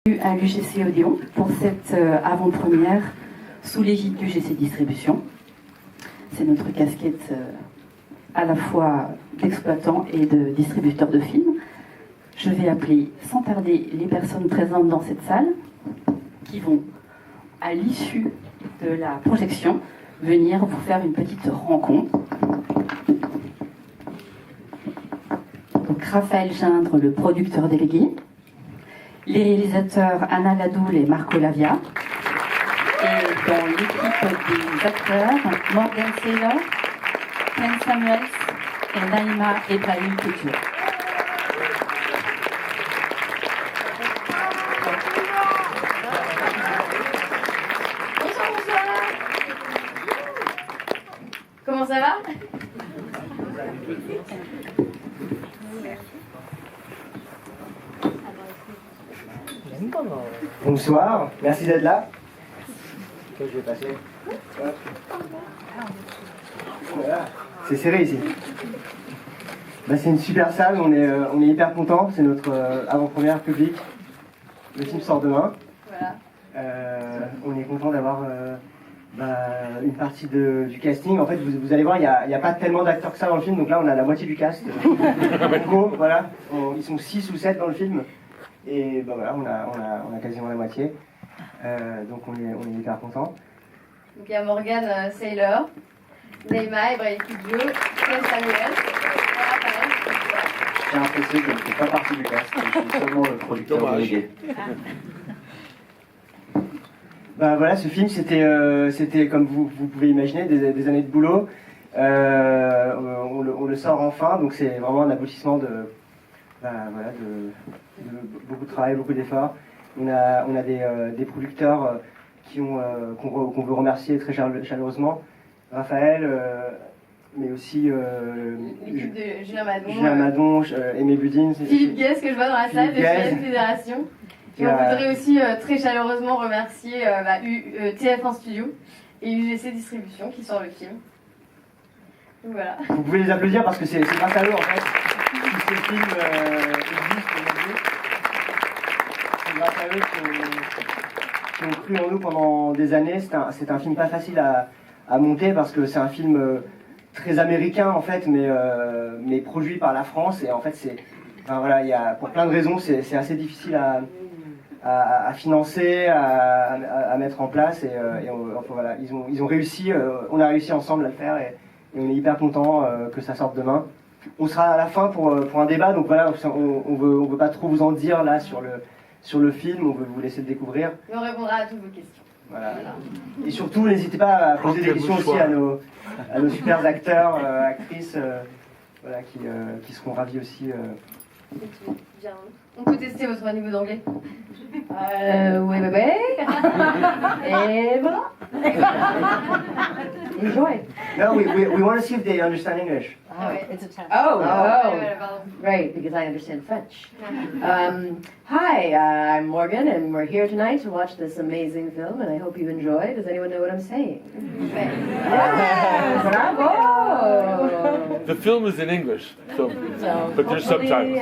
À l'UGC Odéon pour cette avant-première sous l'égide du GC Distribution. C'est notre casquette à la fois d'exploitant et de distributeur de films. Je vais appeler sans tarder les personnes présentes dans cette salle qui vont, à l'issue de la projection, venir vous faire une petite rencontre. Donc Raphaël Gindre, le producteur délégué. Les réalisateurs Anna Ladoul et Marco Lavia. Et dans l'équipe des acteurs, Morgan Taylor, Ken Samuels et Naïma Ebrahim Couture. Bonsoir. Comment ça va? Bonsoir, merci d'être là. Je vais passer. Voilà. C'est serré ici. C'est une super salle, on est hyper contents, c'est notre avant-première publique. Le film sort demain. Voilà. On est content d'avoir une partie du casting. En fait, vous allez voir, il n'y a pas tellement d'acteurs que ça dans le film, donc là on a la moitié du cast. En gros, voilà, ils sont 6 ou 7 dans le film. Et voilà, on a quasiment la moitié. Donc on est hyper contents. Donc il y a Morgan Taylor, Naïma Ebrahim Couture, Ken Samuels. Je tiens à préciser que je ne fais pas partie du cast, je suis seulement le producteur délégué. Voilà, ce film c'était comme vous pouvez imaginer des années de boulot. On le sort enfin, donc c'est vraiment un aboutissement de beaucoup de travail, beaucoup d'efforts. On a des producteurs qu'on veut remercier très chaleureusement. Raphaël, mais aussi l'équipe de Julien Madon, Aimé Budine. Philippe Guest que je vois dans la salle de FIN Fédération. Et on voudrait aussi très chaleureusement remercier TF1 Studio et UGC Distribution qui sort le film. Donc voilà. Vous pouvez les applaudir parce que c'est grâce à eux en fait que ce film existe aujourd'hui. C'est grâce à eux qui ont cru en nous pendant des années. C'est un film pas facile à monter parce que c'est un film très américain en fait, mais produit par la France et en fait pour plein de raisons c'est assez difficile à financer, à mettre en place et voilà, ils ont réussi, on a réussi ensemble à le faire et on est hyper content que ça sorte demain. On sera à la fin pour un débat, donc voilà, on veut pas trop vous en dire là sur le film, on veut vous laisser le découvrir. Et on répondra à toutes vos questions. Voilà. Et surtout, n'hésitez pas à poser des questions aussi à nos super acteurs, actrices, qui seront ravis aussi. On peut tester votre niveau d'anglais? Oui. Et voilà. Enjoy. No, we want to see if they understand English. Right, because I understand French. Hi, I'm Morgan, and we're here tonight to watch this amazing film, and I hope you enjoy. Does anyone know what I'm saying? Yes, bravo! The film is in English, but there's subtitles.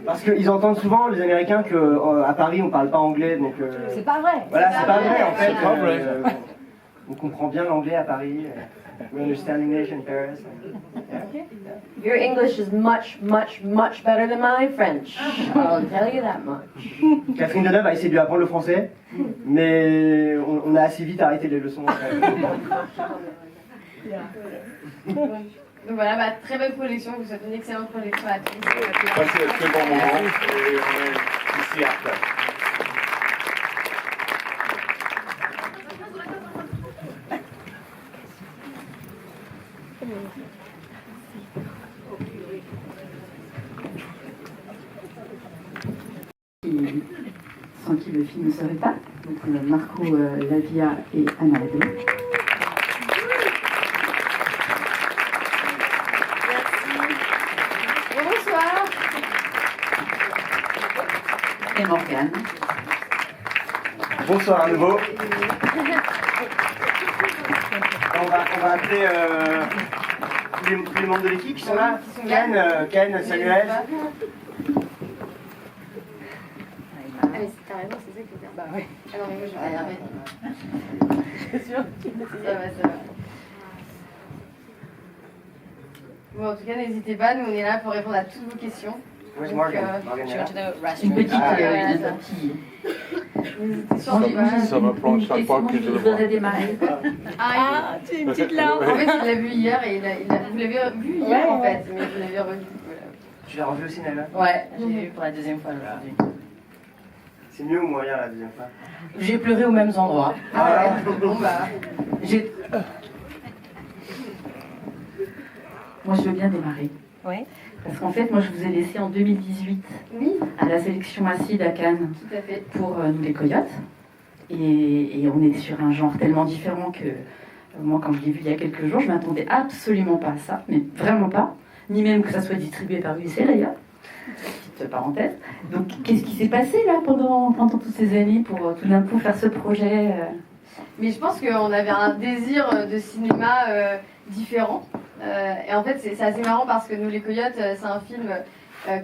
Parce qu'ils entendent souvent, les Américains, qu'à Paris, on parle pas anglais, donc... C'est pas vrai! Voilà, c'est pas vrai, en fait. C'est pas vrai. On comprend bien l'anglais à Paris. We understand English in Paris. Yeah. Your English is much, much, much better than my French. I'll tell you that much. Catherine Deneuve a essayé de lui apprendre le français, mais on a assez vite arrêté les leçons. Donc voilà, très belle projection, vous souhaite une excellente projection à tous. Passez un très bon moment et on est ici après. Sans qui le film ne serait pas. Donc Marco Lavia et Anna Ladoul. Bonsoir. Et Morgane. Bonsoir à nouveau. On va appeler tous les membres de l'équipe qui sont là. Ken, Samuel. Allez, T'as raison, c'est ça qu'il faut dire. Bah oui. Ah non, mais moi je vais pas y arriver. Je suis sûre. Ça va, ça va. Bon, en tout cas, n'hésitez pas, nous on est là pour répondre à toutes vos questions. Where's Donc, Morgan? euh, Morgan est là. Une petite. Ah, voilà, N'hésitez surtout pas. Ça me prend chaque fois que je le vois. voudrais démarrer. Ah, tu as une petite larme. en fait, il l'a vu hier et vous l'avez vu hier Ouais, en ouais. fait, mais vous l'avez revu. Voilà. Tu l'as revu aussi, Nella? Ouais, j'ai vu pour la deuxième fois aujourd'hui. C'est mieux ou moyen la deuxième fois? J'ai pleuré aux mêmes endroits. Ah, Bon bah, J'ai... Moi, je veux bien démarrer. Ouais. Parce qu'en fait, moi, je vous ai laissé en 2018 oui, à la sélection acide à Cannes tout à fait. pour Nous les Coyotes. Et on est sur un genre tellement différent que moi, quand je l'ai vu il y a quelques jours, je m'attendais absolument pas à ça, mais vraiment pas. Ni même que ça soit distribué par UIC d'ailleurs. Petite parenthèse. Donc, qu'est-ce qui s'est passé là pendant toutes ces années pour tout d'un coup faire ce projet Mais je pense qu'on avait un désir de cinéma différent. Et en fait, c'est assez marrant parce que Nous les Coyotes, c'est un film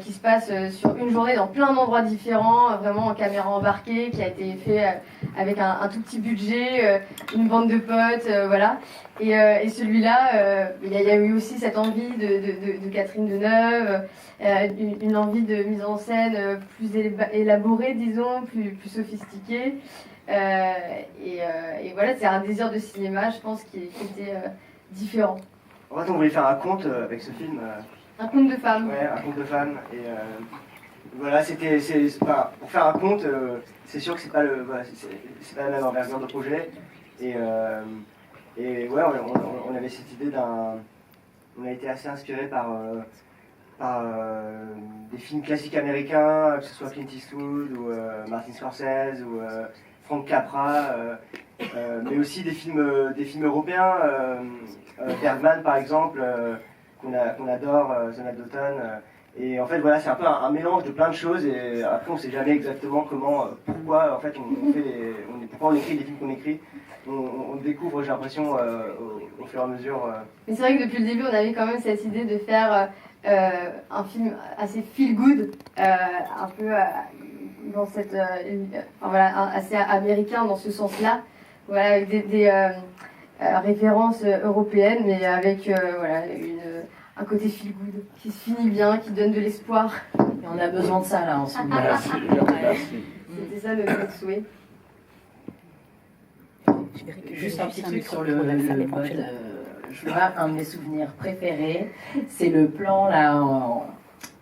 qui se passe sur une journée dans plein d'endroits différents, vraiment en caméra embarquée, qui a été fait avec un tout petit budget, une bande de potes, voilà. Et celui-là, il y a eu aussi cette envie de Catherine Deneuve, une envie de mise en scène plus élaborée, disons, plus sophistiquée. Et voilà, c'est un désir de cinéma, je pense, qui était différent. en fait, on voulait faire un conte avec ce film. Un conte de femmes. Ouais, un conte de femmes. Et voilà, pour faire un conte, c'est sûr que c'est pas c'est pas la même envergure de projet. Et ouais, on avait cette idée on a été assez inspiré par des films classiques américains, que ce soit Clint Eastwood ou Martin Scorsese ou Frank Capra, mais aussi des films européens, Bergman par exemple, qu'on adore, Sonate d'automne. Et en fait, voilà, c'est un peu un mélange de plein de choses. Et après, on ne sait jamais exactement pourquoi, en fait, pourquoi on écrit les films qu'on écrit. On découvre, j'ai l'impression, au fur et à mesure. Mais c'est vrai que depuis le début, on avait quand même cette idée de faire un film assez feel good, un peu dans cette, voilà, assez américain dans ce sens-là, voilà, avec des références européennes, mais avec voilà, un côté feel good qui se finit bien, qui donne de l'espoir. Et on a besoin de ça là en ce moment. Merci, merci. C'était ça notre souhait. Juste un petit truc sur le mode. Je vois un de mes souvenirs préférés, c'est le plan là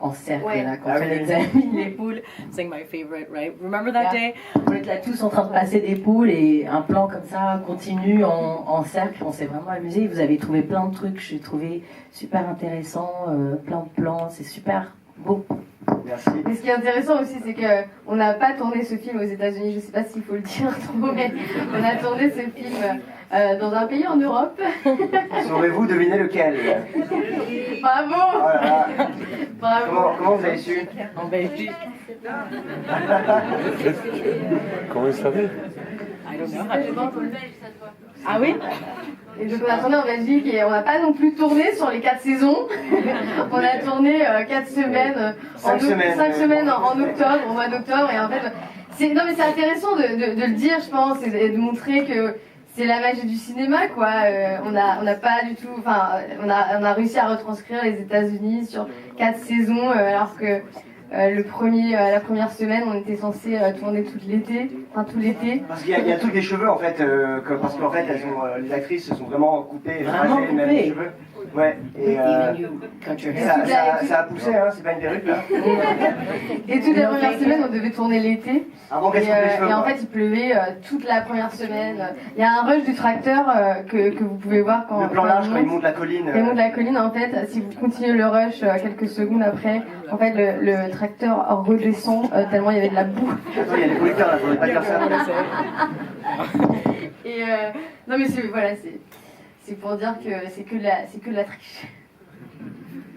en cercle, Ouais. là, quand Ah on oui. les a mis les poules. C'est my favorite, right? Remember that day? On était là tous en train de passer des poules et un plan comme ça continue en cercle. On s'est vraiment amusé. Vous avez trouvé plein de trucs, j'ai trouvé super intéressant, plein de plans, c'est super beau. Merci. Mais ce qui est intéressant aussi, c'est qu'on n'a pas tourné ce film aux États-Unis, je ne sais pas s'il faut le dire trop, mais on a tourné ce film dans un pays en Europe. Saurez-vous deviner lequel? Bravo! Oh là là. Bravo! Comment vous avez su? En Belgique. Comment il savait? I don't know. Ah oui? Et donc on a tourné en Belgique et on n'a pas non plus tourné sur les 4 saisons. On a tourné 4 semaines, 5 semaines. 5 semaines en octobre, au mois d'octobre. Et en fait, non mais c'est intéressant de le dire, je pense, et de montrer que c'est la magie du cinéma, quoi. On n'a pas du tout, enfin, on a réussi à retranscrire les États-Unis sur 4 saisons, alors que la première semaine, on était censé tourner tout l'été. Parce qu'il y a tout des cheveux en fait, parce qu'en fait les actrices se sont vraiment coupées, Vraiment rasées même coupées. les cheveux. Ouais, et Even you cut your hair. ça a poussé, hein, c'est pas une perruque là. Et toute la première semaine, on devait tourner l'été. Avant qu'elle se coupe les cheveux. Et en quoi. fait, il pleuvait toute la première semaine. Il y a un rush du tracteur que vous pouvez voir quand Le plan large quand il monte. monte la colline. Quand il monte la colline, en fait, si vous continuez le rush quelques secondes après, en fait, le tracteur redescend tellement il y avait de la boue. Attends, il y a des producteurs là, faudrait pas dire ça. Et non, mais voilà, c'est pour dire que c'est que de la triche.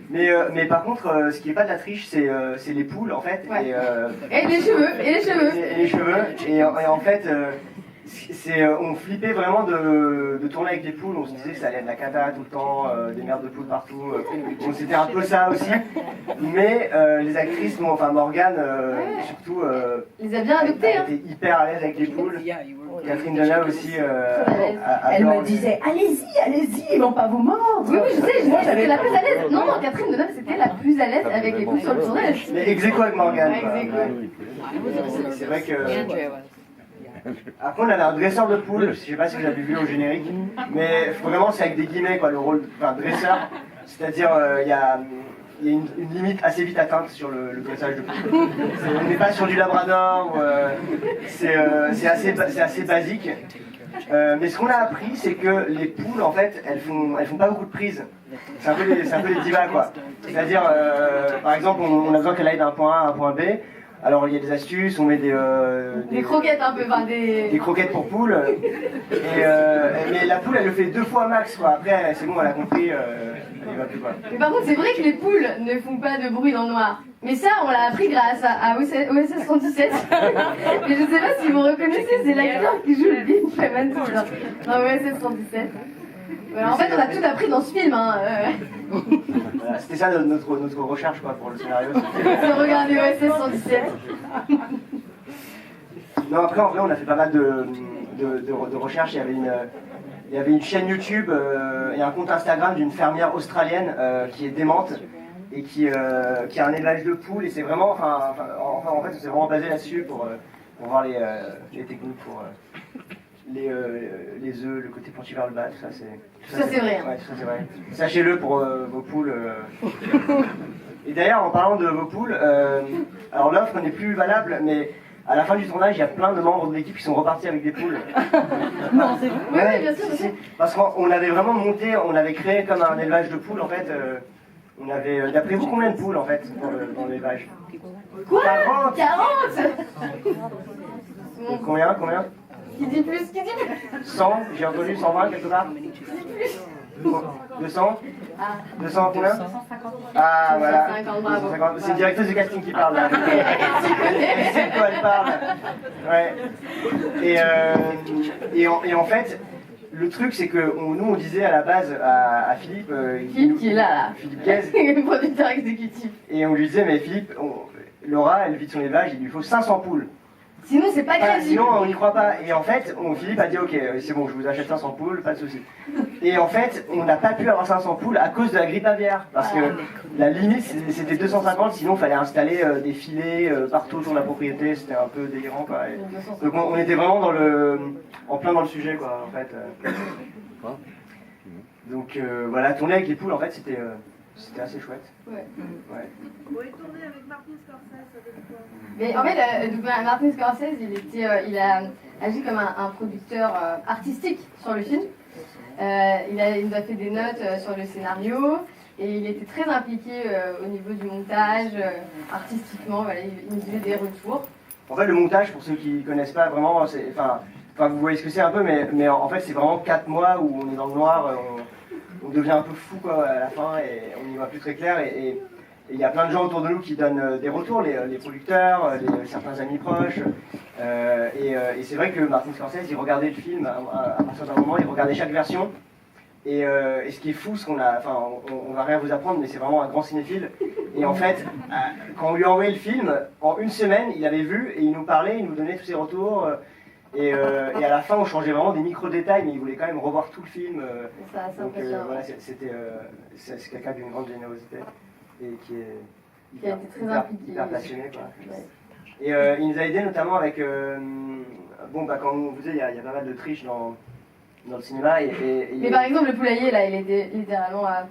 Mais par contre, ce qui est pas de la triche, c'est les poules en fait. Ouais. Et Et les cheveux, et les cheveux. les cheveux. Et en fait, on flippait vraiment de tourner avec des poules, on se disait que ça allait être de la cata tout le temps, des merdes de poules partout. Donc c'était un peu ça aussi. Mais les actrices, bon, enfin Morgane, surtout, Les a bien adoptés, elle hein. était hyper à l'aise avec les poules. Catherine Deneuve aussi. Elle me disait, allez-y, ils vont pas vous mordre. Oui, je sais, moi j'avais la plus à l'aise. Non, Catherine Deneuve, c'était la plus à l'aise avec les poules sur le tournage. Mais ex aequo avec Morgane. Ouais, quoi. ex aequo. C'est vrai que. Après, on avait un dresseur de poules, je sais pas si vous avez vu au générique, mais vraiment c'est avec des guillemets quoi, le rôle de dresseur. C'est-à-dire, il y a une limite assez vite atteinte sur le dressage de poules. On n'est pas sur du labrador, c'est assez basique. Mais ce qu'on a appris, c'est que les poules, en fait, elles font pas beaucoup de prises. C'est un peu des divas, quoi. C'est-à-dire, par exemple, on a besoin qu'elle aille d'un point A à un point B. Alors il y a des astuces, on met des croquettes un peu, enfin des croquettes pour poules. Mais la poule, elle le fait 2 fois max, quoi. Après, c'est bon, elle a compris, elle y va plus, quoi. Mais par contre, c'est vrai que les poules ne font pas de bruit dans le noir. Mais ça, on l'a appris grâce à OSS 117. Mais je sais pas si vous reconnaissez, c'est l'acteur qui joue le Bill Freeman dans OSS 117. Voilà, en fait, on a tout appris dans ce film. Hein. Voilà, c'était ça notre recherche, quoi, pour le scénario. C'est regarder OSS 117. Non, après, en vrai, on a fait pas mal de recherches. Il y avait une chaîne YouTube et un compte Instagram d'une fermière australienne qui est démente et qui a un élevage de poules. Et c'est vraiment, en fait, on s'est vraiment basé là-dessus pour voir les techniques pour les œufs, le côté penché vers le bas, tout ça, c'est vrai. Ouais, tout ça, c'est vrai. Sachez-le pour vos poules. Et d'ailleurs, en parlant de vos poules, alors l'offre n'est plus valable, mais à la fin du tournage, il y a plein de membres de l'équipe qui sont repartis avec des poules. Non, c'est vrai. Oui, bien sûr. Si. Parce qu'on avait vraiment monté, on avait créé comme un élevage de poules, en fait. On avait, d'après vous, combien de poules, en fait, dans l'élevage? Quoi 40. Combien Qui dit plus 100, j'ai entendu 120 quelque part. 200 200 combien 150. Ah voilà. 150, c'est une directrice de casting qui parle là. Elle sait de quoi elle parle. Ouais. Et en fait, le truc c'est que nous on disait à la base à Philippe. Philippe qui est là. Philippe Guez. Le producteur exécutif. Et on lui disait, mais Philippe, Laura, elle vit de son élevage, il lui faut 500 poules. Sinon, c'est pas crédible. Sinon, on n'y croit pas. Et en fait, Philippe a dit, ok, c'est bon, je vous achète 500 poules, pas de souci. Et en fait, on n'a pas pu avoir 500 poules à cause de la grippe aviaire. Parce que la limite, c'était 250, sinon il fallait installer des filets partout autour de la propriété, c'était un peu délirant, quoi. Donc on était vraiment en plein dans le sujet, quoi, en fait. Donc voilà, tourner avec les poules, en fait, c'était assez chouette. Ouais. Vous pouvez tourner avec Martin Scorsese, ça donne quoi? Mais en fait, Martin Scorsese, il a agi comme un producteur artistique sur le film. Il nous a fait des notes sur le scénario et il était très impliqué au niveau du montage, artistiquement. Voilà, il nous faisait des retours. En fait, le montage, pour ceux qui ne connaissent pas vraiment, vous voyez ce que c'est un peu, mais en fait, c'est vraiment 4 mois où on est dans le noir. On devient un peu fou quoi, à la fin et on n'y voit plus très clair et il y a plein de gens autour de nous qui donnent des retours, les producteurs, certains amis proches et c'est vrai que Martin Scorsese il regardait le film à partir d'un moment, il regardait chaque version et ce qui est fou, on va rien vous apprendre mais c'est vraiment un grand cinéphile et en fait quand on lui a envoyé le film, en 1 semaine il avait vu et il nous parlait, il nous donnait tous ses retours. Et à la fin, on changeait vraiment des micro-détails, mais il voulait quand même revoir tout le film. Donc voilà, c'est quelqu'un d'une grande générosité et qui est hyper passionné. Quoi. Ouais. Et il nous a aidé notamment avec... comme on vous disait, il y a pas mal de triches dans le cinéma. Mais par exemple, le poulailler, là, il était littéralement à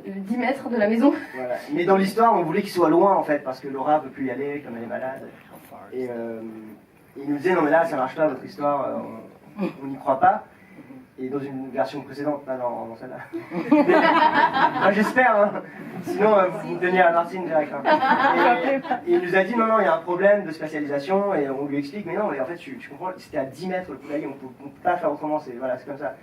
10 mètres de la maison. Voilà. Mais dans l'histoire, on voulait qu'il soit loin, en fait, parce que Laura ne peut plus y aller, comme elle est malade. Et il nous disait, non mais là ça marche pas votre histoire, on n'y croit pas. Et dans une version précédente, pas dans celle-là. Moi j'espère, hein. Sinon vous me donnez à Martine direct. Hein. Et il nous a dit, non, il y a un problème de spatialisation, et on lui explique, mais non, mais en fait tu comprends, c'était à 10 mètres le poulailler, on peut pas faire autrement, c'est comme ça.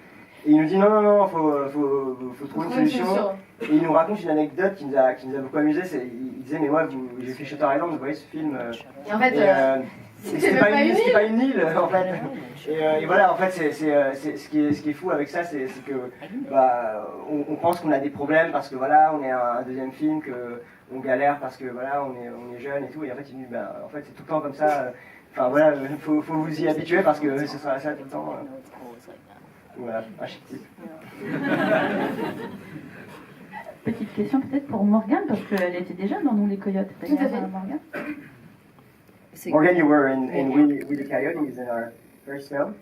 Et il nous dit, non, faut trouver une solution. Et il nous raconte une anecdote qui nous a beaucoup amusé, il disait, mais moi j'ai fait Shutter Island, vous voyez ce film. Et en fait... C'était pas une île en fait. Et voilà, en fait, ce qui est fou avec ça, c'est que on pense qu'on a des problèmes parce que voilà, on est un deuxième film, qu'on galère parce que voilà, on est jeune et tout. Et en fait, il dit, en fait, c'est tout le temps comme ça. Enfin voilà, faut vous y habituer parce que ce sera ça tout le temps. Voilà, un chic type. Petite question peut-être pour Morgane, parce qu'elle était déjà dans Nous les Coyotes. Tout à fait. Morgane. Morgan, you were in We the Coyotes in our first film.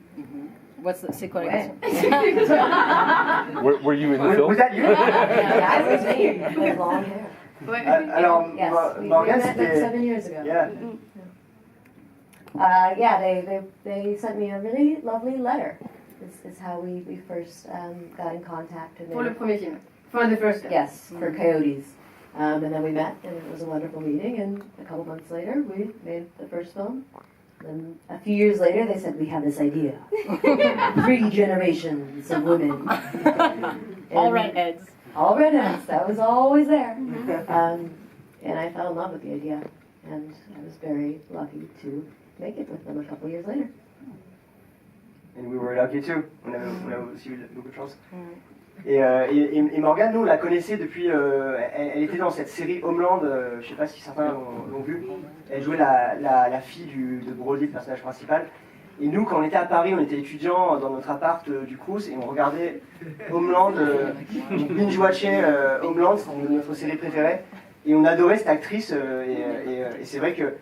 C'est quoi la question? Were you in the film? Was that you? Yeah, I was me with long hair. Ouais. Alors, Yes, we Morgan, met like c'était... 7 years ago. Yeah. Yeah, they sent me a really lovely letter. This is how we first got in contact. And Pour le premier film. For the first film. yes, for Coyotes. And then we met, and it was a wonderful meeting. And a couple months later, we made the first film. And a few years later, they said, we have this idea. 3 generations of women. All redheads. All redheads. That was always there. And I fell in love with the idea. And I was very lucky to make it with them a couple years later. And we were lucky too. On a aussi eu beaucoup de chance. Et Morgane, nous, on la connaissait depuis... elle était dans cette série Homeland, je ne sais pas si certains l'ont vu. Elle jouait la fille de Brody, le personnage principal. Et nous, quand on était à Paris, on était étudiants dans notre appart du Crous et on regardait Homeland, binge-watchait Homeland, c'est notre série préférée. Et on adorait cette actrice et c'est vrai que,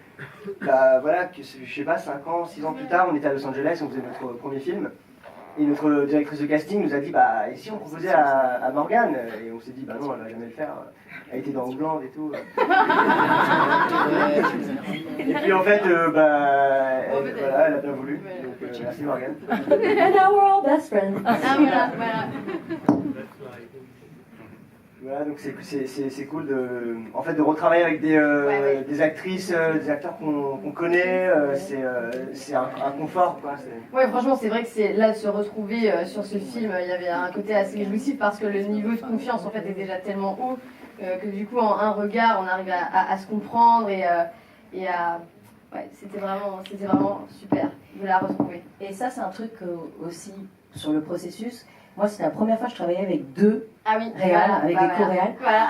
voilà, que je sais pas, 5 ans, 6 ans plus tard, on était à Los Angeles, on faisait notre premier film. Et notre directrice de casting nous a dit, et si on proposait à Morgane? Et on s'est dit, non, elle va jamais le faire. Elle était dans Homeland et tout. Et puis en fait, voilà, elle a bien voulu. Donc merci Morgane. And now we're all best friends. Ah, voilà. Voilà, donc c'est cool de retravailler avec des actrices, des acteurs qu'on connaît, c'est un confort quoi. Ouais, franchement, c'est vrai que c'est là de se retrouver sur ce film, il y avait un côté assez jouissif parce que le niveau de confiance en fait est déjà tellement haut que du coup en un regard on arrive à se comprendre et à c'était vraiment super de la retrouver. Et ça, c'est un truc aussi sur le processus. Moi, c'était la première fois que je travaillais avec 2 réals, avec des co-réals. Voilà.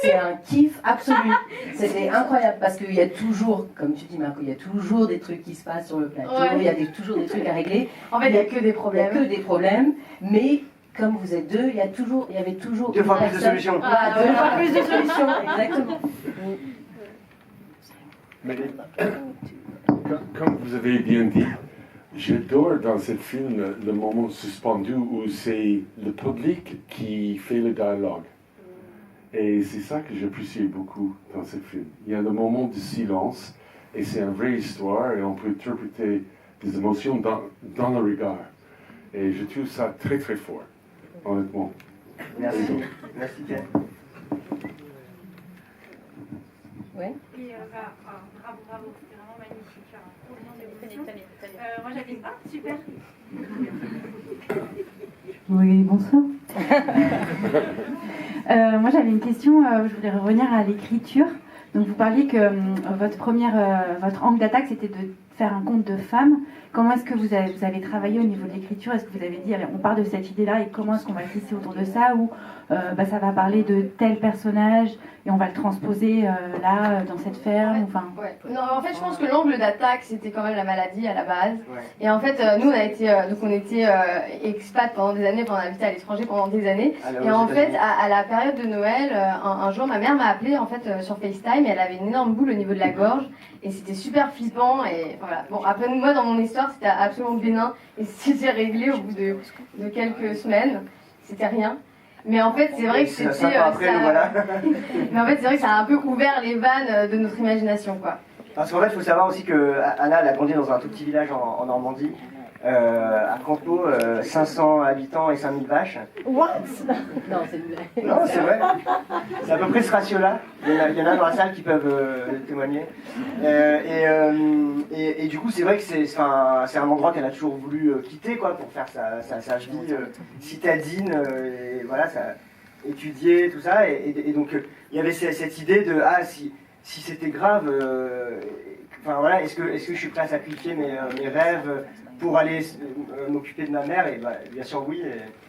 C'est un kiff absolu. C'était incroyable parce qu'il y a toujours, comme tu dis Marco, il y a toujours des trucs qui se passent sur le plateau, il y a toujours des trucs à régler. En fait, il n'y a que des problèmes. Il y a que des problèmes, mais comme vous êtes 2, il y avait toujours 2 fois plus de solutions. 2 fois plus de solutions, exactement. Mais, comme vous avez bien dit, j'adore dans ce film le moment suspendu où c'est le public qui fait le dialogue. Et c'est ça que j'apprécie beaucoup dans ce film. Il y a le moment de silence et c'est une vraie histoire et on peut interpréter des émotions dans le regard. Et je trouve ça très très fort, honnêtement. Merci. Merci Ken. Ouais. Et bravo, c'était vraiment magnifique. Moi j'avais... Ah, super. Oui, bonsoir. Moi j'avais une question, je voulais revenir à l'écriture. Donc vous parliez que votre angle d'attaque c'était de faire un conte de femme. Comment est-ce que vous avez travaillé au niveau de l'écriture? Est-ce que vous avez dit, allez, on part de cette idée-là et comment est-ce qu'on va tisser autour de ça? Ou ça va parler de tel personnage et on va le transposer là, dans cette ferme? Enfin... Ouais. Non, en fait, je pense que l'angle d'attaque, c'était quand même la maladie à la base. Ouais. Et en fait, nous, on était expat pendant des années, on habitait à l'étranger pendant des années. Et en fait, à la période de Noël, un jour, ma mère m'a appelé en fait sur FaceTime et elle avait une énorme boule au niveau de la gorge. Et c'était super flippant. Et voilà. Bon, après, moi, dans mon histoire, c'était absolument bénin. Et c'était réglé au bout de quelques semaines. C'était rien. Mais en fait, c'est vrai que c'était. Voilà. Mais en fait, c'est vrai que ça a un peu ouvert les vannes de notre imagination, quoi. Parce qu'en fait, il faut savoir aussi que Anna, elle a grandi dans un tout petit village en Normandie. À Campo, 500 habitants et 5000 vaches. What? Non, c'est une blague. Non, c'est vrai. C'est à peu près ce ratio-là. Il y en a dans la salle qui peuvent témoigner. Et du coup, c'est vrai que c'est un endroit qu'elle a toujours voulu quitter quoi, pour faire sa vie citadine, et voilà, étudier, tout ça. Et donc, il y avait cette idée de si c'était grave. enfin voilà, est-ce que je suis prêt à sacrifier mes rêves pour aller m'occuper de ma mère? Et bien sûr oui.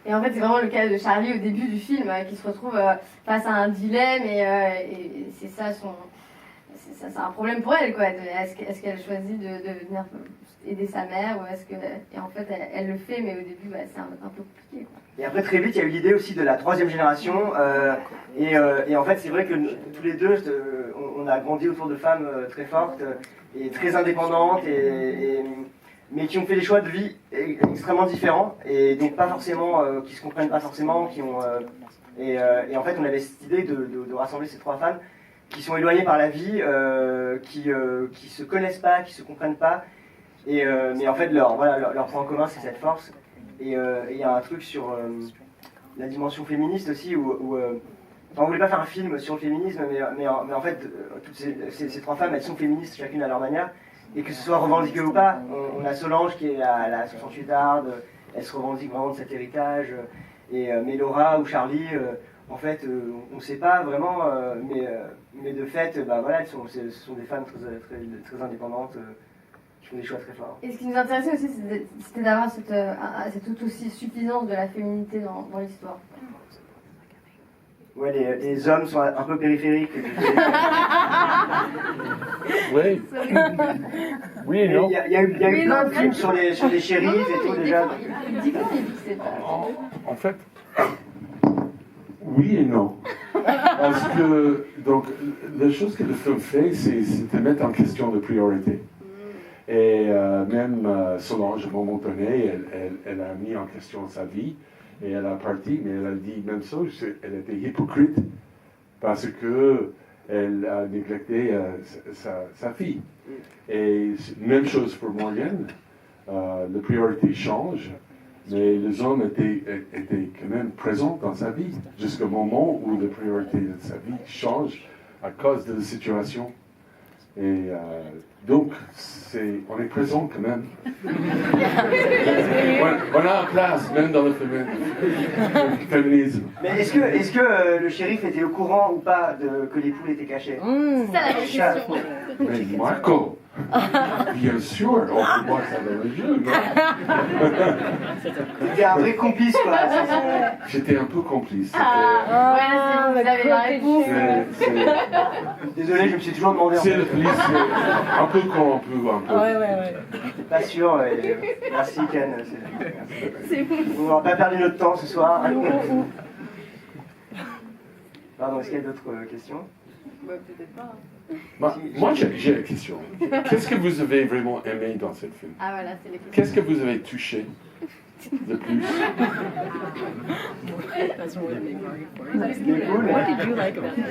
Et en fait, c'est vraiment le cas de Charlie au début du film, qui se retrouve face à un dilemme, et c'est ça c'est un problème pour elle, quoi. Est-ce qu'elle choisit de venir aider sa mère, ou est-ce que... Et en fait, elle le fait, mais au début, c'est un peu compliqué, quoi. Et après, très vite, il y a eu l'idée aussi de la 3e génération. Et en fait, c'est vrai que tous les deux, on a grandi autour de femmes très fortes et très indépendantes, mais qui ont fait des choix de vie extrêmement différents, et donc pas forcément, qui se comprennent pas forcément, qui ont... et en fait, on avait cette idée de rassembler ces 3 femmes qui sont éloignées par la vie, qui se connaissent pas, qui se comprennent pas, mais en fait, leur point en commun, c'est cette force. Et il y a un truc sur la dimension féministe aussi, où on voulait pas faire un film sur le féminisme, mais en fait, toutes ces 3 femmes, elles sont féministes chacune à leur manière, et que ce soit revendiqué ou pas. On a Solange qui est à la 68 arde, elle se revendique vraiment de cet héritage, mais Laura ou Charlie, en fait, on ne sait pas vraiment, mais de fait, voilà, ce sont des femmes très indépendantes, qui font des choix très forts. Et ce qui nous intéressait aussi, c'était d'avoir cette aussi suffisance de la féminité dans l'histoire. Ouais, les hommes sont un peu périphériques. Oui. Oui et non. Il y a eu plein de films sur les shérifs et tout déjà. En fait, oui et non. Parce que, donc, la chose que le film fait, c'est de mettre en question de priorité. Et même Solange, à un moment donné, elle a mis en question sa vie. Et elle a parti, mais elle a dit même ça, elle était hypocrite parce que elle a néglecté sa fille. Et même chose pour Morgan, la priorité change, mais les hommes étaient quand même présents dans sa vie, jusqu'au moment où la priorité de sa vie change à cause de la situation. Et donc, on est présent quand même. On a une place, même dans le féminisme. Mais est-ce que le shérif était au courant ou pas que les poules étaient cachées? C'est ça la question. Mais Marco, bien sûr, on peut voir ça dans le jeu. C'était un vrai complice, quoi. J'étais un peu complice. Voilà, vous avez la réponse. Désolé, je me suis toujours demandé. C'est le police, un peu corrompu, un peu. Ouais. Pas sûr. Merci Ken. C'est bon. On va pas perdre notre temps ce soir. Pardon, est-ce qu'il y a d'autres questions? Peut-être pas. Moi, j'ai une question. Qu'est-ce que vous avez vraiment aimé dans ce film? Ah voilà, c'est les questions. Qu'est-ce que vous avez touché de plus?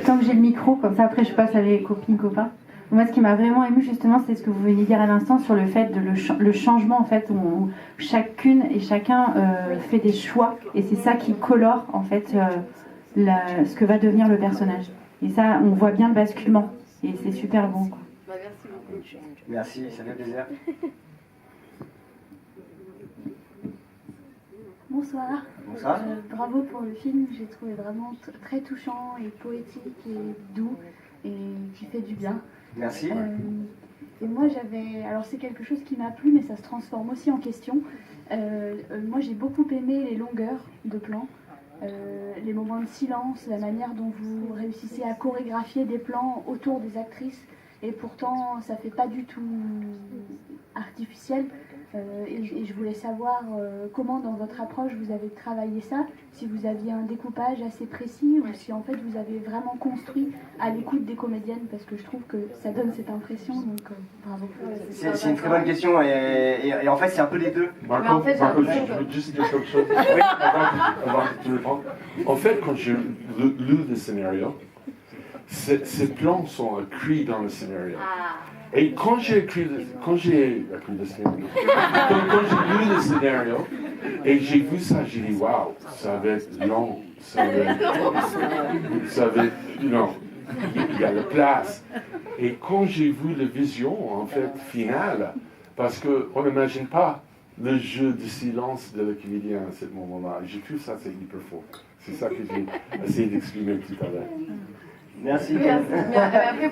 Tant que j'ai le micro, comme ça après je passe à les copines, copains. Moi, ce qui m'a vraiment ému justement, c'est ce que vous venez de dire à l'instant sur le fait de le changement en fait, où chacune et chacun fait des choix, et c'est ça qui colore en fait ce que va devenir le personnage. Et ça, on voit bien le basculement, et c'est super bon, quoi. Merci beaucoup. Merci, ça fait plaisir. Bonsoir. Bonsoir. Bravo pour le film, j'ai trouvé vraiment très touchant et poétique et doux et qui fait du bien. Merci. Et moi alors c'est quelque chose qui m'a plu, mais ça se transforme aussi en question. Moi j'ai beaucoup aimé les longueurs de plans, les moments de silence, la manière dont vous réussissez à chorégraphier des plans autour des actrices, et pourtant ça fait pas du tout artificiel. Et je voulais savoir comment dans votre approche vous avez travaillé ça, si vous aviez un découpage assez précis ou si en fait vous avez vraiment construit à l'écoute des comédiennes, parce que je trouve que ça donne cette impression, donc bravo. C'est une très bonne question, et en fait c'est un peu les deux. Marco, je veux juste dire quelque chose avant que tu répondes. En fait, quand j'ai lu le scénario, ces plans sont écrits dans le scénario. Et quand j'ai lu le scénario, et j'ai vu ça, j'ai dit waouh, ça va être long, ça va être, il y a la place. Et quand j'ai vu la vision, en fait, finale, parce qu'on n'imagine pas le jeu de silence de la comédien à ce moment-là, j'ai trouvé ça, c'est hyper fort. C'est ça que j'ai essayé d'exprimer tout à l'heure. Merci. Mais après,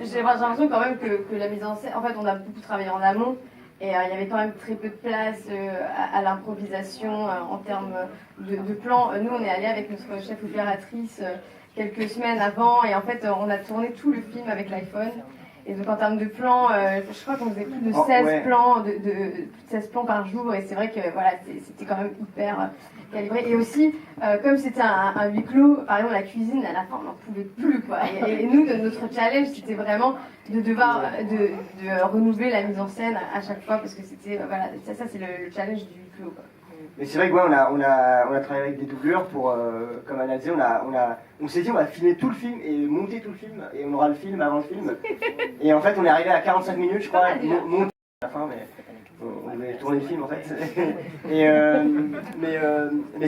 j'ai l'impression quand même que la mise en scène, en fait, on a beaucoup travaillé en amont et il y avait quand même très peu de place à l'improvisation en termes de plans. Nous, on est allé avec notre chef opératrice quelques semaines avant et en fait, on a tourné tout le film avec l'iPhone. Et donc en termes de plans, je crois qu'on faisait plus de 16 plans, 16 plans par jour et c'est vrai que voilà, c'était quand même hyper calibré. Et aussi, comme c'était un huis clos, par exemple la cuisine, à la fin on n'en pouvait plus quoi. Et nous, notre challenge, c'était vraiment de devoir de renouveler la mise en scène à chaque fois parce que c'était, voilà, ça c'est le challenge du huis clos quoi. Mais c'est vrai que ouais, on a travaillé avec des doubleurs pour, comme Anna disait, on s'est dit on va filmer tout le film et monter tout le film et on aura le film avant le film. Et en fait on est arrivé à 45 minutes je crois, monter à la fin, mais on devait tourner le film en fait. Mais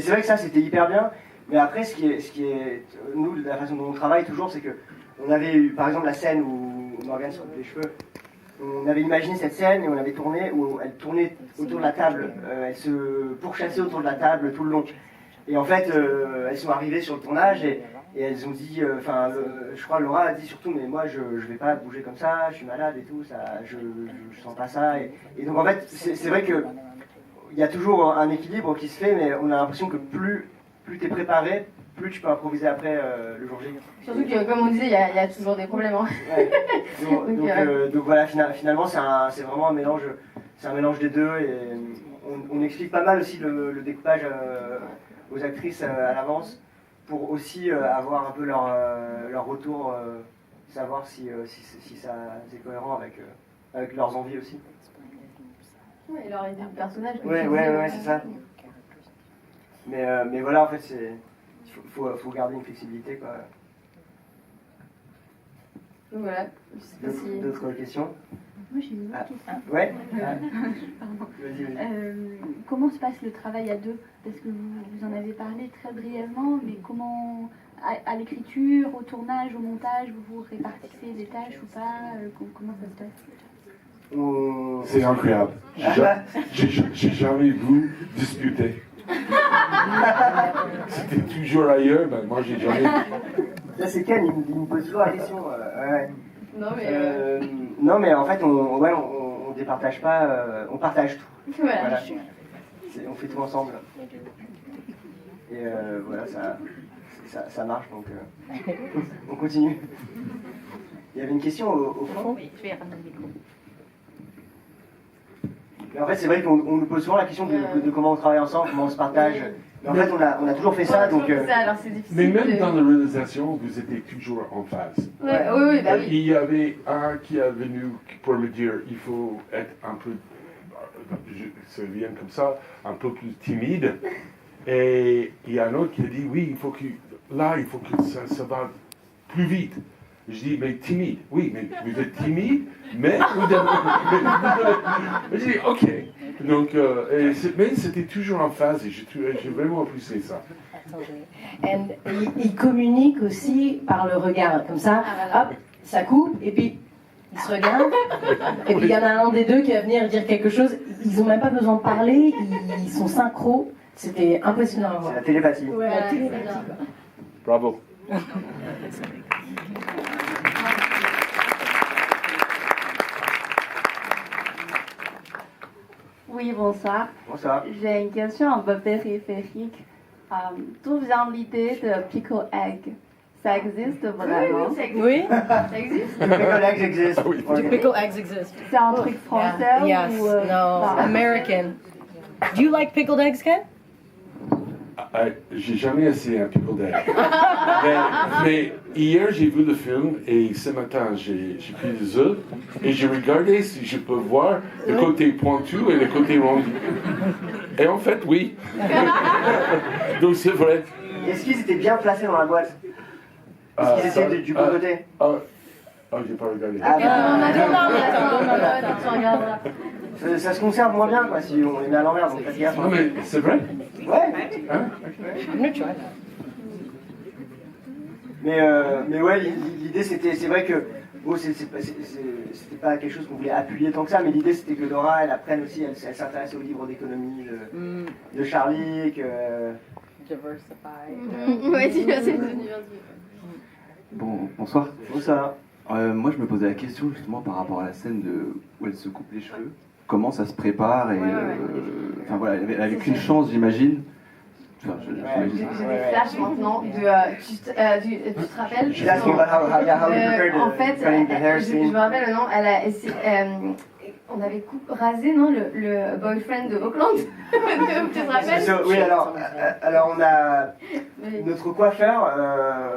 c'est vrai que ça c'était hyper bien. Mais après ce qui est nous la façon dont on travaille toujours c'est que on avait eu par exemple la scène où Morgane se coupe les cheveux. On avait imaginé cette scène et on avait tourné où elle tournait autour de la table, elle se pourchassait autour de la table tout le long. Et en fait, elles sont arrivées sur le tournage et elles ont dit, je crois Laura a dit surtout, mais moi je vais pas bouger comme ça, je suis malade et tout, ça, je sens pas ça. Et donc en fait, c'est vrai que il y a toujours un équilibre qui se fait, mais on a l'impression que plus tu es préparé, plus tu peux improviser après le jour J. Surtout que, comme on disait, il y a toujours des problèmes. Hein. Ouais. Donc voilà, finalement, c'est vraiment un mélange des deux. Et on explique pas mal aussi le découpage aux actrices à l'avance pour aussi avoir un peu leur retour, savoir si ça c'est cohérent avec leurs envies aussi. Ouais, et leur idée de personnage. Ouais, c'est ça. Mais voilà, en fait, faut garder une flexibilité, quoi. Donc voilà, je sais pas si... D'autres questions? Moi j'ai une autre question. Ouais. Pardon. Vas-y. Comment se passe le travail à deux? Parce que vous en avez parlé très brièvement, mais comment, à l'écriture, au tournage, au montage, vous répartissez les tâches ou pas? Comment ça se passe? C'est incroyable. J'ai jamais vu disputer. C'était toujours ailleurs, mais moi j'ai jamais. Là c'est Ken, il me pose toujours la question. Ouais. Non mais en fait on départage pas, on partage tout. Voilà. On fait tout ensemble. Et voilà, ça marche donc on continue. Il y avait une question au fond. Oui, je vais ramener le micro. Mais en fait, c'est vrai qu'on nous pose souvent la question de comment on travaille ensemble, comment on se partage. Mais en fait, on a toujours fait ça, donc... alors c'est difficile. Mais même dans la réalisation, vous étiez toujours en phase. Oui. Il y avait un qui est venu pour me dire il faut être un peu, je viens comme ça, un peu plus timide. Et il y a un autre qui a dit oui, il faut que ça va plus vite. Je dis, mais timide. Oui, mais vous êtes timide, mais vous devez... Je dis, ok. Donc, mais c'était toujours en phase et j'ai vraiment apprécié ça. Et ils communiquent aussi par le regard. Comme ça, hop, ça coupe, et puis ils se regardent. Et puis il y en a un des deux qui va venir dire quelque chose. Ils n'ont même pas besoin de parler, ils sont synchro. C'était impressionnant à voir. C'est la télépathie. Ouais, la télépathie. Bravo. Oui, bonsoir. Bonsoir. J'ai une question un peu périphérique. D'où vient l'idée de pickle egg? Ça existe vraiment? Oui, ça existe. The pickle eggs exist. The pickle eggs exist. C'est un truc français Yes, ou no, American. Do you like pickled eggs, Ken? J'ai jamais essayé un pickle egg. mais hier, j'ai vu le film et ce matin, j'ai pris des œufs et j'ai regardé si je peux voir le côté pointu et le côté rendu. Et en fait, oui. Donc c'est vrai. Est-ce qu'ils étaient bien placés dans la boîte? Est-ce qu'ils étaient du bon côté? J'ai pas regardé. Ça se conserve moins bien quoi, si on les met à l'envers, donc faites gaffe. Non mais c'est vrai? Ouais. Hein? Mais ouais, l'idée c'est vrai que bon, c'était pas quelque chose qu'on voulait appuyer tant que ça, mais l'idée c'était que Laura elle apprenne aussi, elle s'intéresse aux livres d'économie de Charlie, que... Diversify. Ouais, diversifier. Bonsoir. Bonsoir. Moi, je me posais la question justement par rapport à la scène où elle se coupe les cheveux. Comment ça se prépare et enfin voilà, elle avait qu'une chance, j'imagine. Enfin, J'ai des flashs maintenant tu te rappelles en fait, je me rappelle non, on avait rasé non le boyfriend de Auckland. Tu te rappelles? Oui, alors on a notre coiffeur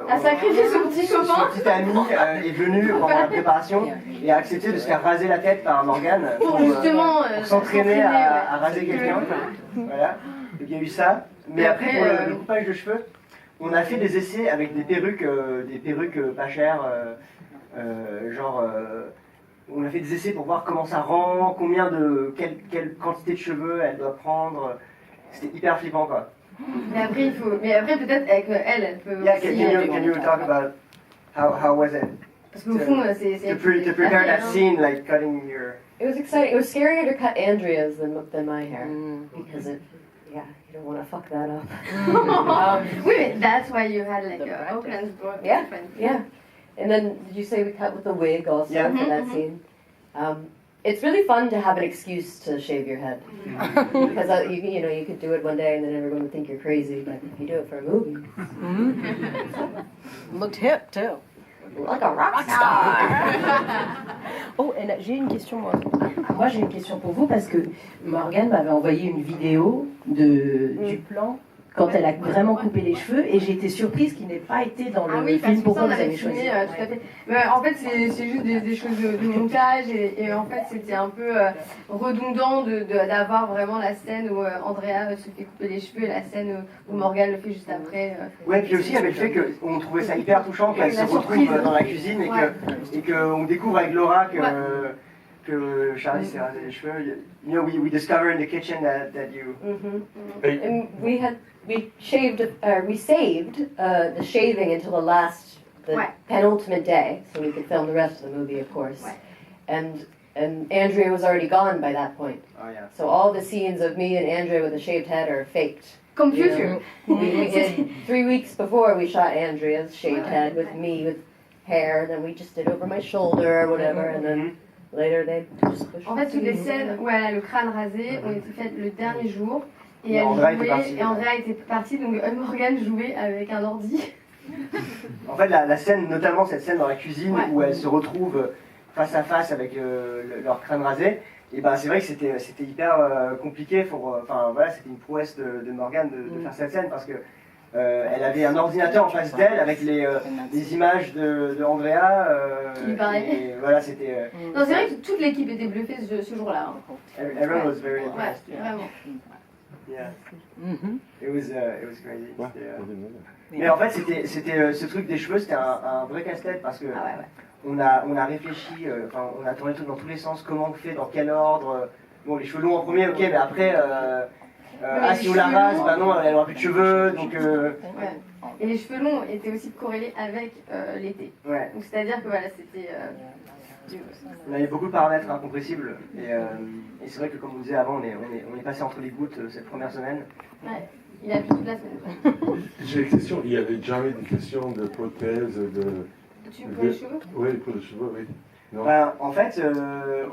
a sacrifié son petit copain. Son petit ami est venu pendant la préparation et a accepté de se faire raser la tête par Morgane pour s'entraîner à raser quelqu'un. Voilà, donc il y a eu ça. Mais après pour le coupage de cheveux, on a fait des essais avec des perruques pas chères, on a fait des essais pour voir comment ça rend, quelle quantité de cheveux elle doit prendre. C'était hyper flippant quoi. Mais après peut-être avec elle peut yeah, aussi. Can you talk about how was it? Parce qu'au fond c'est to prepare that scene, like cutting your. It was exciting. It was scarier to cut Andrea's than my hair because you don't want to fuck that up. Wait, that's why you had like Oakland's boyfriend. Yeah. And then, did you say we cut with the wig also for that scene? It's really fun to have an excuse to shave your head. Because you could do it one day and then everyone would think you're crazy, but if you do it for a movie... Looked hip, too. Like a rock star! Oh, et là, j'ai une question, moi. Moi, j'ai une question pour vous, parce que Morgane m'avait envoyé une vidéo du plan quand elle a vraiment coupé les cheveux, et j'ai été surprise qu'il n'ait pas été dans le film. Pourquoi vous avez choisi tout à fait. Mais en fait, c'est juste des choses de montage, et en fait, c'était un peu redondant d'avoir vraiment la scène où Andrea se fait couper les cheveux et la scène où Morgane le fait juste après. Ouais, puis aussi, il y avait le fait qu'on trouvait ça hyper touchant qu'elle se retrouve dans la cuisine et qu'on découvre avec Laura que Charlie s'est rasé les cheveux. You know, we discovered in the kitchen that you. And we saved the shaving until the penultimate day, so we could film the rest of the movie, of course. And Andrea was already gone by that point. Oh yeah. So all the scenes of me and Andrea with a shaved head are faked. Computer. We did 3 weeks before we shot Andrea's shaved head with me with hair, and then we just did over my shoulder or whatever, and then later they just pushed. En fait, toutes les scènes où elle a le crâne rasé ont été faites le dernier jour. Et Andrea était partie, donc Morgane jouait avec un ordi. En fait, la scène, notamment cette scène dans la cuisine où elles se retrouvent face à face avec leur crâne rasé, et ben c'est vrai que c'était hyper compliqué. C'était une prouesse de Morgane de faire cette scène parce que elle avait un ordinateur en face d'elle avec les images de Andrea. Qui lui parlait. Voilà, c'était. Non, c'est vrai que toute l'équipe était bluffée ce jour-là. Everyone was very impressed. Ouais, vraiment. Yeah. It was crazy. Mais en fait, c'était ce truc des cheveux, c'était un vrai casse-tête parce que on a réfléchi, on a tourné tout dans tous les sens, comment on fait, dans quel ordre. Bon, les cheveux longs en premier, ok, mais après, si on la rase, bah non, elle n'aura plus de cheveux, donc. Et les cheveux longs étaient aussi corrélés avec l'été. Ouais. Donc c'est-à-dire que voilà, c'était. On avait beaucoup de paramètres incompressibles et c'est vrai que comme on disait avant, on est passé entre les gouttes cette première semaine. Ouais, il a pris toute la semaine. J'ai une question, il y avait jamais des questions de prothèses, pour les cheveux? Oui, pour les cheveux, oui. Non. Ben, en fait,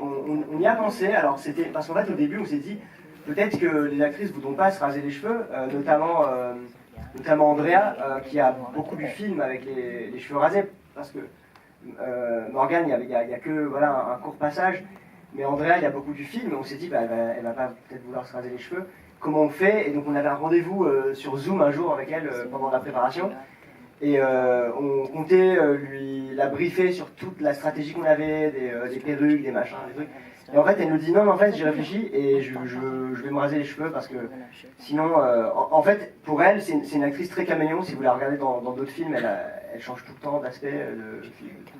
on y a pensé, alors c'était parce qu'en fait au début on s'est dit peut-être que les actrices ne voudront pas se raser les cheveux, notamment Andrea qui a beaucoup du film avec les cheveux rasés parce que Morgane, il y a que un court passage, mais Andrea, il y a beaucoup du film, et on s'est dit, elle va pas peut-être vouloir se raser les cheveux. Comment on fait? Et donc on avait un rendez-vous sur Zoom un jour avec elle pendant la préparation, et on comptait la briefer sur toute la stratégie qu'on avait, des perruques, des machins, des trucs. Et en fait, elle nous dit non, mais en fait, j'ai réfléchi et je vais me raser les cheveux parce que sinon, en fait, pour elle, c'est une actrice très caméléon. Si vous la regardez dans d'autres films, elle change tout le temps d'aspect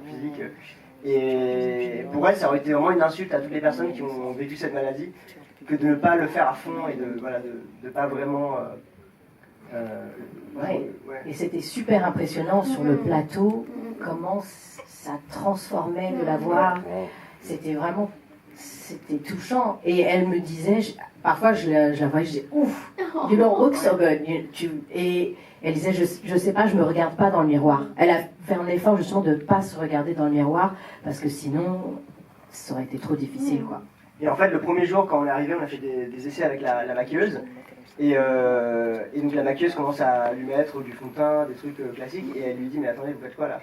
physique. Et pour elle, ça aurait été vraiment une insulte à toutes les personnes qui ont vécu cette maladie que de ne pas le faire à fond et de pas vraiment. Et c'était super impressionnant sur le plateau, comment ça transformait de la voir. C'était vraiment c'était touchant. Et elle me disait, parfois je la voyais, je disais, ouf, you don't look so good. Et elle disait, je sais pas, je me regarde pas dans le miroir. Elle a fait un effort justement de ne pas se regarder dans le miroir, parce que sinon, ça aurait été trop difficile, quoi. Et en fait, le premier jour, quand on est arrivé, on a fait des essais avec la maquilleuse. Et donc la maquilleuse commence à lui mettre du fond de teint, des trucs classiques. Et elle lui dit, mais attendez, vous faites quoi là?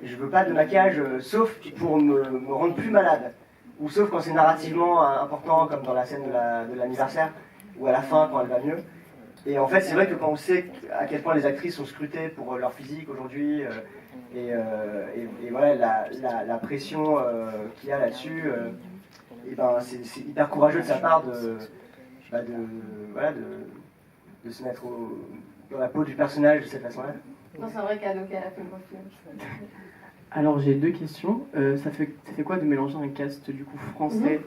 Je veux pas de maquillage, sauf pour me rendre plus malade. Ou sauf quand c'est narrativement important, comme dans la scène de l'anniversaire, ou à la fin, quand elle va mieux. Et en fait, c'est vrai que quand on sait à quel point les actrices sont scrutées pour leur physique aujourd'hui, et voilà, la pression qu'il y a là-dessus, et ben, c'est hyper courageux de sa part de se mettre dans la peau du personnage de cette façon-là. Non, c'est un vrai cadeau qu'elle a fait pour le film. Alors j'ai deux questions. Ça fait quoi de mélanger un cast du coup français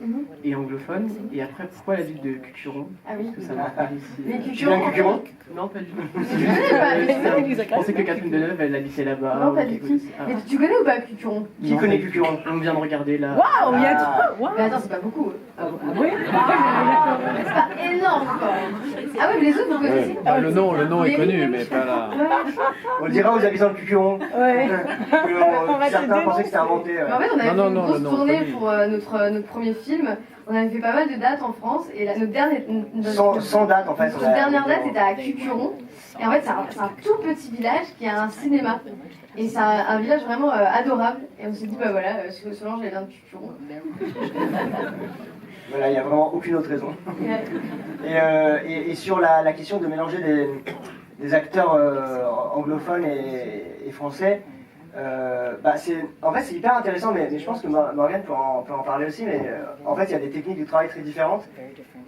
et anglophone? Et après, pourquoi la ville de Cucuron? Ah oui. Parce que ça m'a pas ici. Mais Cucuron? Non, pas du tout. Je pensais que Catherine Deneuve, elle habitait là-bas. Non, pas du tout. Mais tu connais ou pas Cucuron? Qui connaît Cucuron? On vient de regarder là. Waouh, il y a trop. Mais attends, c'est pas beaucoup. Ah oui? C'est pas énorme quoi. Ah oui, mais les autres vous connaissez? Le nom est connu, mais pas là. On le dira aux habitants de Cucuron. Ouais. Certains pensaient que c'était inventé. Mais en fait, on avait fait une grosse tournée pour notre premier film. On avait fait pas mal de dates en France et notre dernière... Sans date en fait. Notre dernière date était à Cucuron. Et en fait, c'est un tout petit village qui a un cinéma. Et c'est un village vraiment adorable. Et on s'est dit, bah voilà, Solange elle vient de Cucuron. Voilà, il n'y a vraiment aucune autre raison. Et sur la question de mélanger des acteurs anglophones et français, en fait c'est hyper intéressant, mais je pense que Morgane peut en parler aussi, mais en fait il y a des techniques de travail très différentes.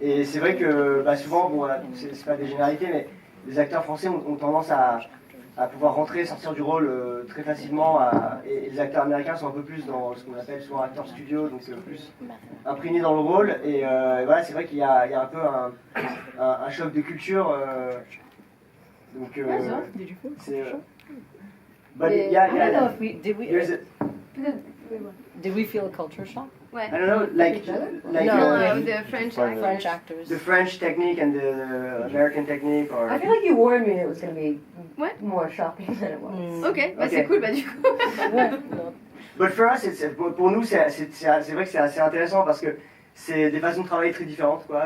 Et c'est vrai que souvent, bon, c'est pas des généralités, mais les acteurs français ont tendance à pouvoir rentrer, sortir du rôle très facilement, et les acteurs américains sont un peu plus dans ce qu'on appelle souvent acteur studio, donc c'est plus imprégné dans le rôle, et voilà, c'est vrai qu'il y a un peu un choc de culture, donc c'est... But yeah, I don't know if we did we feel a culture shock? Ouais. I don't know, like no, the French actors. The French technique and the American technique, or... I feel like you warned me it was going to be more shocking than it was. Ok, bah c'est cool, bah du coup. But for us, pour nous, c'est vrai que c'est assez intéressant parce que c'est des façons de travailler très différentes, quoi.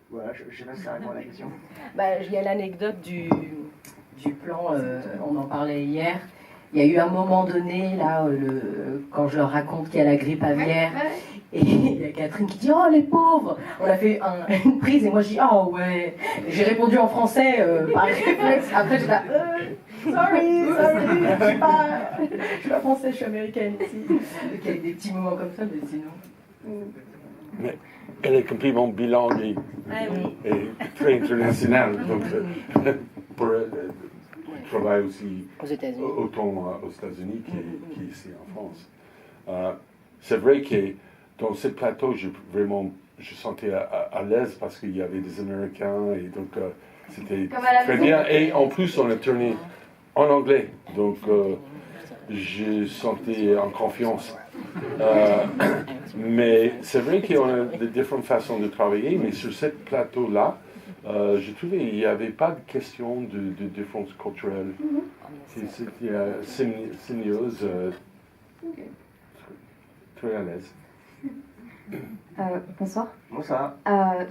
Voilà, je sais pas si ça répond à la question. Il y a l'anecdote du plan, on en parlait hier. Il y a eu un moment donné, là, quand je leur raconte qu'il y a la grippe aviaire, et il y a Catherine qui dit « Oh, les pauvres !» On a fait une prise, et moi je dis « Oh, ouais !» J'ai répondu en français, par réflexe. Après, je dis « Sorry, je suis pas française, je suis américaine ici. » Donc il y a des petits moments comme ça, mais sinon... Mais elle est complètement bilingue et très internationale, donc pour travaille aussi autant aux États-Unis qu'ici en France. C'est vrai que dans ce plateau, je sentais à l'aise parce qu'il y avait des Américains et donc c'était très bien. Et en plus, on a tourné en anglais, donc je sentais en confiance. Mais c'est vrai qu'on a de différentes façons de travailler, mais sur ce plateau-là, je trouvais qu'il n'y avait pas de question de différence culturelle. C'était symbiose, très à l'aise. Bonsoir. Bonsoir.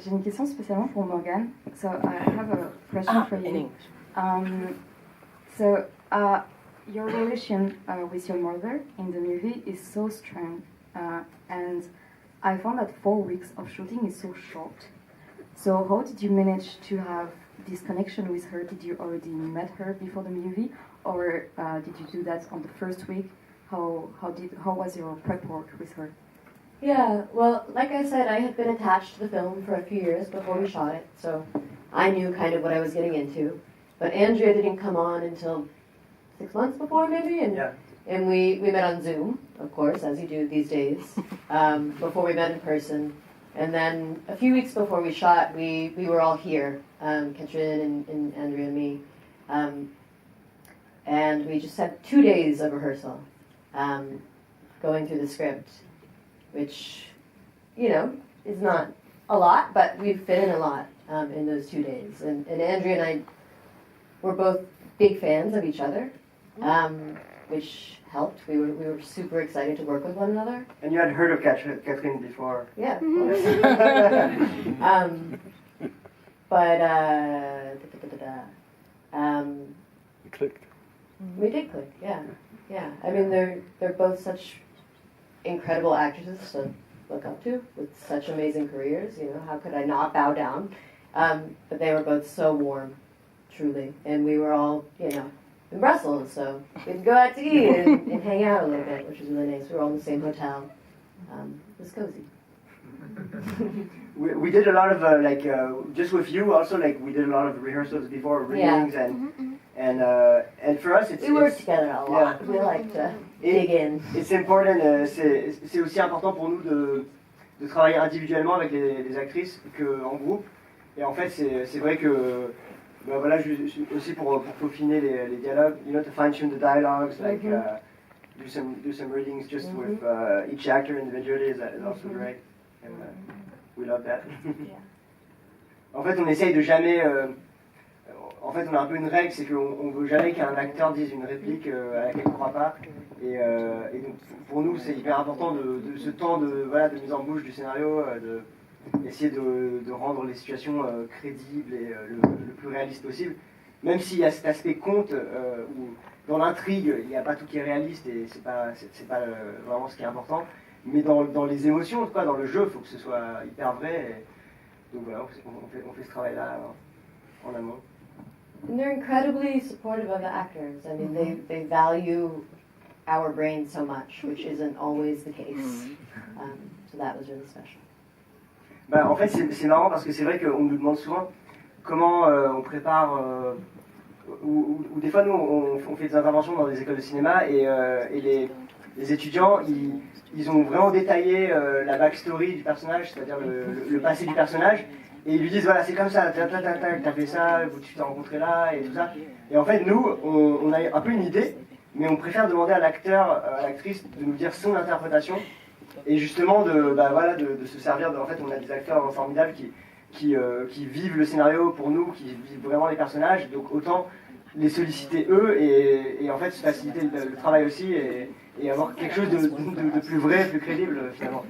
J'ai une question spécialement pour Morgane. So I have a question for you. Your relation with your mother in the movie is so strong, and I found that 4 weeks of shooting is so short. So how did you manage to have this connection with her? Did you already met her before the movie, or did you do that on the first week? How was your prep work with her? Yeah, well, like I said, I had been attached to the film for a few years before we shot it, so I knew kind of what I was getting into. But Andrea didn't come on until 6 months before, maybe, and we met on Zoom, of course, as you do these days, before we met in person. And then a few weeks before we shot, we were all here, Katrin and Andrea and me, and we just had 2 days of rehearsal, going through the script. which, you know, is not a lot, but we've fit in a lot in those 2 days. And Andrea and I were both big fans of each other, which helped. We were super excited to work with one another. And you had heard of Catherine before? Yeah, of course. But You clicked. we did click, yeah. I mean, they're both such incredible actresses to look up to with such amazing careers. You know, how could I not bow down? But they were both so warm, truly, and we were all, you know, in Brussels, so we'd go out to eat and hang out a little bit, which was really nice. We were all in the same hotel. It was cozy. We did a lot of just with you also, like we did a lot of rehearsals before readings and for us we worked together a lot. We like to dig in. It's important. C'est aussi important pour nous de travailler individuellement avec les actrices qu'en groupe. Et en fait c'est vrai que voilà, aussi pour peaufiner les dialogues, you know, to fine tune the dialogues, like do some readings just with each actor individually is also great. And, we love that. En fait, on essaye de jamais. En fait, on a un peu une règle, c'est qu'on veut jamais qu'un acteur dise une réplique à laquelle il ne croit pas. Et donc, pour nous, c'est hyper important de ce temps de mise en bouche du scénario, d'essayer de rendre les situations crédibles et le plus réaliste possible. Même s'il y a cet aspect conte où dans l'intrigue, il n'y a pas tout qui est réaliste et c'est pas vraiment ce qui est important. Mais dans les émotions, quoi, dans le jeu, il faut que ce soit hyper vrai. Et donc voilà, on fait ce travail-là en amont. And they're incredibly supportive of the actors. I mean, they value our brain so much, which isn't always the case. So that was really special. En fait, c'est marrant parce que c'est vrai qu'on nous demande souvent comment on prépare, ou des fois nous on fait des interventions dans des écoles de cinéma et les étudiants ils ont vraiment détaillé la backstory du personnage, c'est-à-dire le passé du personnage, et ils lui disent voilà c'est comme ça, t'as fait ça, tu t'es rencontré là et tout ça. Et en fait nous on a un peu une idée, mais on préfère demander à l'acteur, à l'actrice de nous dire son interprétation. Et justement, de se servir en fait, on a des acteurs formidables qui vivent le scénario pour nous, qui vivent vraiment les personnages, donc autant les solliciter eux et en fait se faciliter le travail aussi et avoir quelque chose de plus vrai, plus crédible finalement.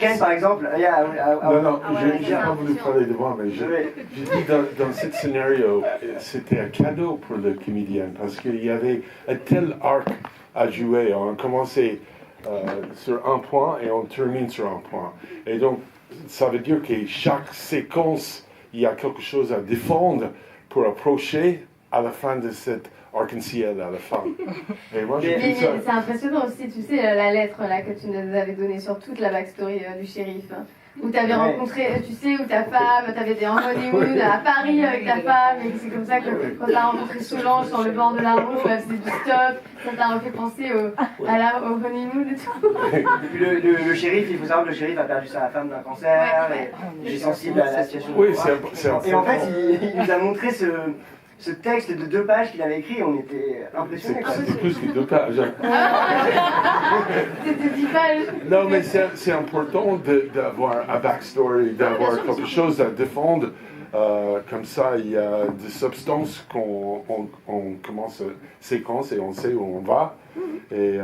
Ken par exemple, non, j'ai pas voulu parler de moi, mais j'ai dit dans ce scénario, c'était un cadeau pour le comédien parce qu'il y avait un tel arc à jouer. On commençait sur un point et on termine sur un point. Et donc, ça veut dire que chaque séquence, il y a quelque chose à défendre pour approcher à la fin de cette arc-en-ciel à la fin. Et moi, mais c'est impressionnant aussi, tu sais, la lettre là, que tu nous avais donnée sur toute la backstory du shérif. Où tu avais rencontré, tu sais, où ta femme, tu avais été en honeymoon à Paris avec ta femme, et c'est comme ça que quand tu as rencontré Solange sur le bord de la route, elle faisait du stop, ça t'a refait penser au honeymoon et tout. Et puis le shérif, il faut savoir que le shérif a perdu sa femme d'un cancer, et il est sensible à la situation. Oui, c'est et en fait, il nous a montré ce texte de 2 pages qu'il avait écrit, on était impressionnés. C'était plus que 2 pages. C'était 10 pages. Non, mais c'est important d'avoir un backstory, d'avoir quelque chose à défendre. Comme ça, il y a des substances qu'on commence séquence et on sait où on va. Et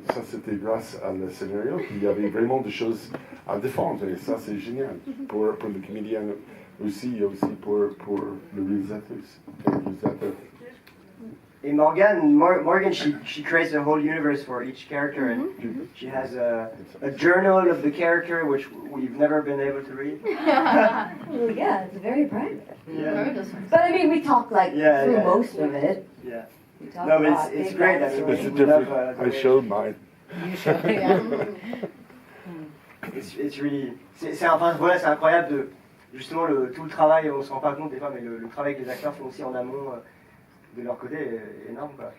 ça, c'était grâce à le scénario qu'il y avait vraiment des choses à défendre. Et ça, c'est génial pour le comédien aussi pour le réalisateur. Et Morgan, she creates a whole universe for each character, and she has a journal of the character which we've never been able to read. Well, yeah, it's very private. Yeah. But I mean, we talk through most of it. Yeah. No, but it's great. It's different. I showed mine. You showed, yeah. It's really, c'est incroyable de justement tout le travail. On se rend pas compte des fois, mais le travail que les acteurs font aussi en amont. De leur côté, est énorme, quoi.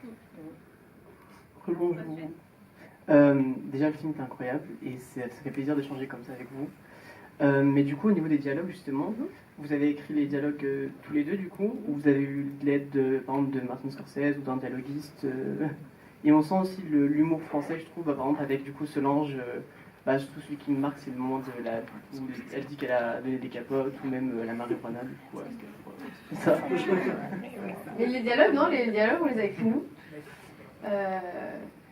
Déjà, le film est incroyable et ça fait plaisir d'échanger comme ça avec vous. Mais du coup, au niveau des dialogues, justement, vous avez écrit les dialogues tous les deux, du coup, ou vous avez eu l'aide, par exemple, de Martin Scorsese ou d'un dialoguiste Et on sent aussi l'humour français, je trouve, par exemple, avec du coup Solange, surtout celui qui me marque, c'est le moment où elle dit qu'elle a donné des capotes, ou même la marijuana, du coup, c'est ça. Et les dialogues, non, les dialogues, on les a écrits nous.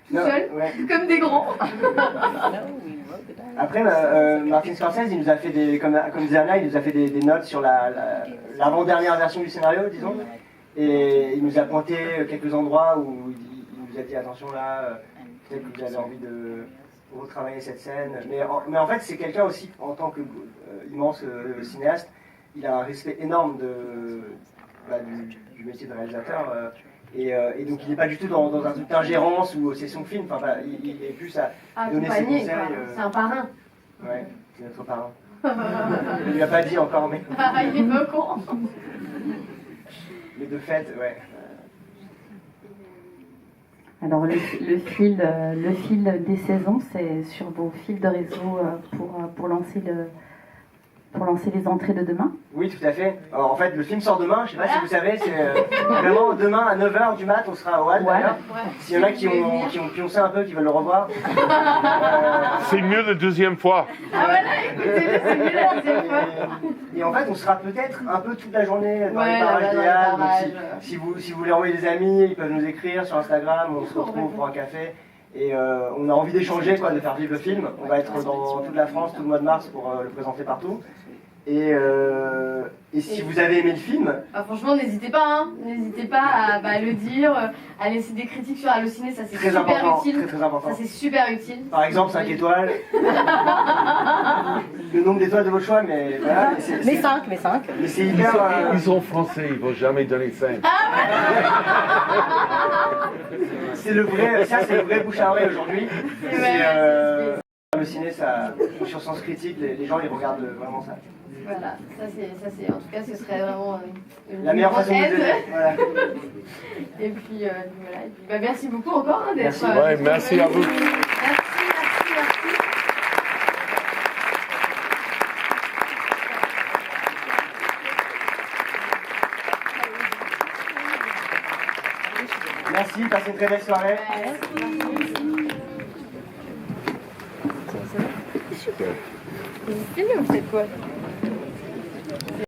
Tout Non, seul, ouais. comme des grands. Après, Martin Scorsese, il nous a fait comme disait Anna, il nous a fait des notes sur l'avant-dernière version du scénario, disons. Et il nous a pointé quelques endroits où il nous a dit attention là, peut-être que vous avez envie de retravailler cette scène. Mais en fait, c'est quelqu'un aussi, en tant que immense cinéaste, il a un respect énorme du métier de réalisateur. Et donc il n'est pas du tout dans un truc d'ingérence ou c'est son film, il est plus à donner ses conseils. C'est un parrain. Ouais, c'est notre parrain. Il ne lui a pas dit encore, mais. Il est pas con. Mais de fait, ouais. Alors le fil des saisons, c'est sur vos fils de réseau pour lancer les entrées de demain. Oui, tout à fait. Alors, en fait, le film sort demain, je ne sais pas si vous savez, c'est vraiment demain à 9h du mat, on sera au Hall. S'il y en a qui ont pioncé un peu, qui veulent le revoir. C'est mieux la deuxième fois. Ah voilà, écoutez-le, c'est mieux la deuxième fois. Et en fait, on sera peut-être un peu toute la journée dans les parages des Halles. Donc si vous voulez envoyer des amis, ils peuvent nous écrire sur Instagram, on se retrouve pour un café. Et on a envie d'échanger, de faire vivre le film. On va être dans toute la France tout le mois de mars pour le présenter partout. Et si vous avez aimé le film... franchement, n'hésitez pas, n'hésitez pas à le dire, à laisser des critiques sur Allociné, ça c'est super utile. Très important. Ça c'est super utile. Par exemple, 5 étoiles. Le nombre d'étoiles de votre choix, mais voilà. Mais 5. Mais c'est hyper... Ils sont français, ils ne vont jamais donner 5. C'est le vrai bouche à oreille aujourd'hui. Le ciné, ça, sur Sens Critique, les gens ils regardent vraiment ça. Voilà, ça c'est, en tout cas, ce serait vraiment la meilleure façon de aide. voilà. Et puis voilà, merci beaucoup encore d'être. Merci. Merci à vous. Merci, passez une très belle soirée. Super. C'est mieux, c'est quoi?